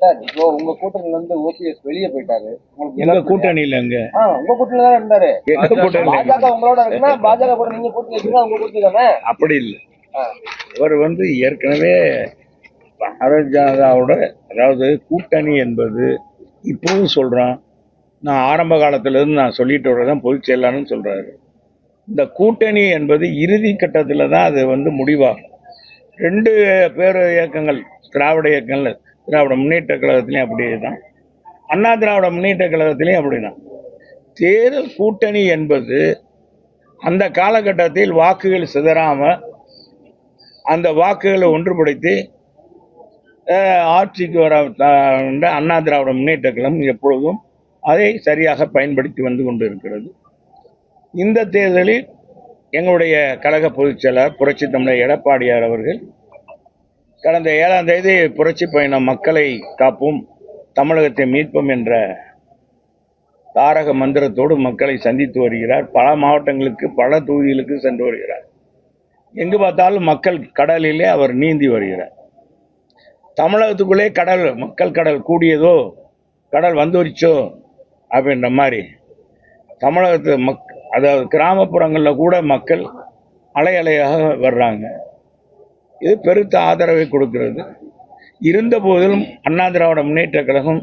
Sir, இப்போ உங்க கூட்டணியில இருந்து ஓபிஎஸ் வெளியே போயிட்டாரு. எங்க கூட்டணியில உங்க கூட்டணியில தான் இருந்தாரு. பாஜக உங்களோட இருக்குன்னா பாஜக கூட நீங்க கூட்டணி வச்சீங்கன்னா உங்க கூட்டணி தானே. அப்படி இல்லை. அவர் ஏற்கனவே பாரதிய ஜனதாவோட, அதாவது கூட்டணி என்பது இப்பவும் சொல்றோம். நான் ஆரம்ப காலத்துல இருந்து நான் சொல்லிட்டு வரதான் பொதுச் செயலாளர்னு சொல்றாரு. இந்த கூட்டணி என்பது இறுதி கட்டத்தில் தான் அது முடிவாகும். ரெண்டு பேர் இயக்கங்கள், திராவிட இயக்கங்கள், திராவிட முன்னேற்ற கழகத்திலையும் அப்படிதான், அண்ணா திராவிட முன்னேற்ற கழகத்திலையும் அப்படிதான். தேர்தல் கூட்டணி என்பது அந்த காலகட்டத்தில் வாக்குகள் சிதறாம அந்த வாக்குகளை ஒன்றுபடுத்தி ஆட்சிக்கு வர அண்ணா திராவிட முன்னேற்ற கழகம் எப்பொழுதும் அதை சரியாக பயன்படுத்தி வந்து கொண்டிருக்கிறது. இந்த தேர்தலில் எங்களுடைய கழக பொதுச் செயலாளர் புரட்சி தமிழர் எடப்பாடியார் அவர்கள் கடந்த 7ஆம் தேதி புரட்சி பயணம் மக்களை காப்போம், தமிழகத்தை மீட்போம் என்ற தாரக மந்திரத்தோடு மக்களை சந்தித்து வருகிறார். பல மாவட்டங்களுக்கு, பல தொகுதிகளுக்கு சென்று வருகிறார். எங்கு பார்த்தாலும் மக்கள் கடலிலே அவர் நீந்தி வருகிறார். தமிழகத்துக்குள்ளே கடல், மக்கள் கடல் கூடியதோ, கடல் வந்துருச்சோ அப்படின்ற மாதிரி தமிழகத்து அதாவது கிராமப்புறங்களில் கூட மக்கள் அலை அலையாக வர்றாங்க. இது பெருத்த ஆதரவை கொடுக்கிறது. இருந்த போதிலும் அண்ணா திராவிட முன்னேற்ற கழகம்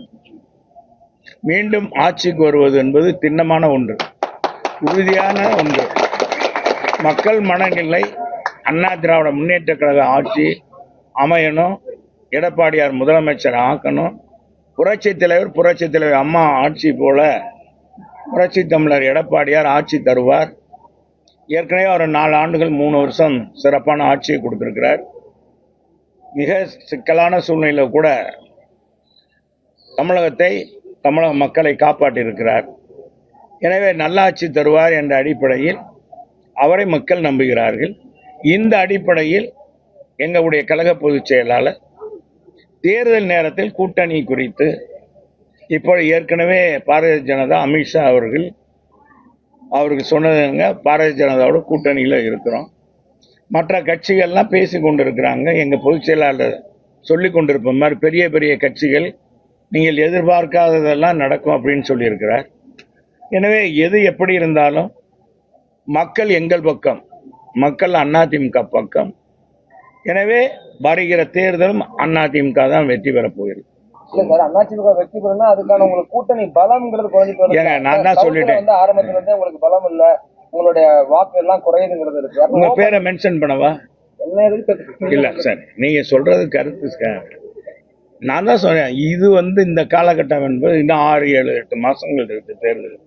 மீண்டும் ஆட்சிக்கு வருவது என்பது திண்ணமான ஒன்று, உறுதியான ஒன்று. மக்கள் மனநிலை அண்ணா திராவிட முன்னேற்ற கழக ஆட்சி அமையணும், எடப்பாடியார் முதலமைச்சர் ஆக்கணும், புரட்சி தலைவர் அம்மா ஆட்சி போல புரட்சி தமிழர் எடப்பாடியார் ஆட்சி தருவார். ஏற்கனவே அவர் 4 ஆண்டுகள் 3 வருஷம் சிறப்பான ஆட்சியை கொடுத்திருக்கிறார். மிக சிக்கலான சூழ்நிலையில் கூட தமிழக மக்களை காப்பாற்றியிருக்கிறார். எனவே நல்லாட்சி தருவார் என்ற அடிப்படையில் அவரை மக்கள் நம்புகிறார்கள். இந்த அடிப்படையில் எங்களுடைய கழக பொதுச் செயலாளர் தேர்தல் நேரத்தில் கூட்டணி குறித்து இப்போ ஏற்கனவே பாரதிய ஜனதா அமித்ஷா அவருக்கு சொன்னதுங்க, பாரதிய ஜனதாவோட கூட்டணியில் இருக்கிறோம், மற்ற கட்சிகள்லாம் பேசி கொண்டிருக்கிறாங்க. எங்கள் பொதுச் செயலாளர் சொல்லி கொண்டிருப்ப மாதிரி பெரிய பெரிய கட்சிகள் நீங்கள் எதிர்பார்க்காததெல்லாம் நடக்கும் அப்படின்னு சொல்லியிருக்கிறார். எனவே எது எப்படி இருந்தாலும் மக்கள் எங்கள் பக்கம், மக்கள் அதிமுக பக்கம். எனவே வருகிற தேர்தலும் அதிமுக தான் வெற்றி பெறப் போகிறது. அதிமுக வெற்றி பெறணும், அதுக்கான உங்களுக்கு கூட்டணி பலம்ங்கிறது நான் தான் சொல்லிட்டேன். ஆரம்பத்துல இருந்தே உங்களுக்கு பலம் இல்ல, உங்களுடைய வாக்கு எல்லாம் குறையுதுங்கிறது இருக்கு. உங்க பேரை மென்ஷன் பண்ணவா? என்ன இல்ல சார், நீங்க சொல்றது கருத்து. நான் தான் சொன்னேன், இது இந்த காலகட்டம் என்பது இன்னும் 6, 7, 8 மாசங்கள் இருக்கு தேர்தல்.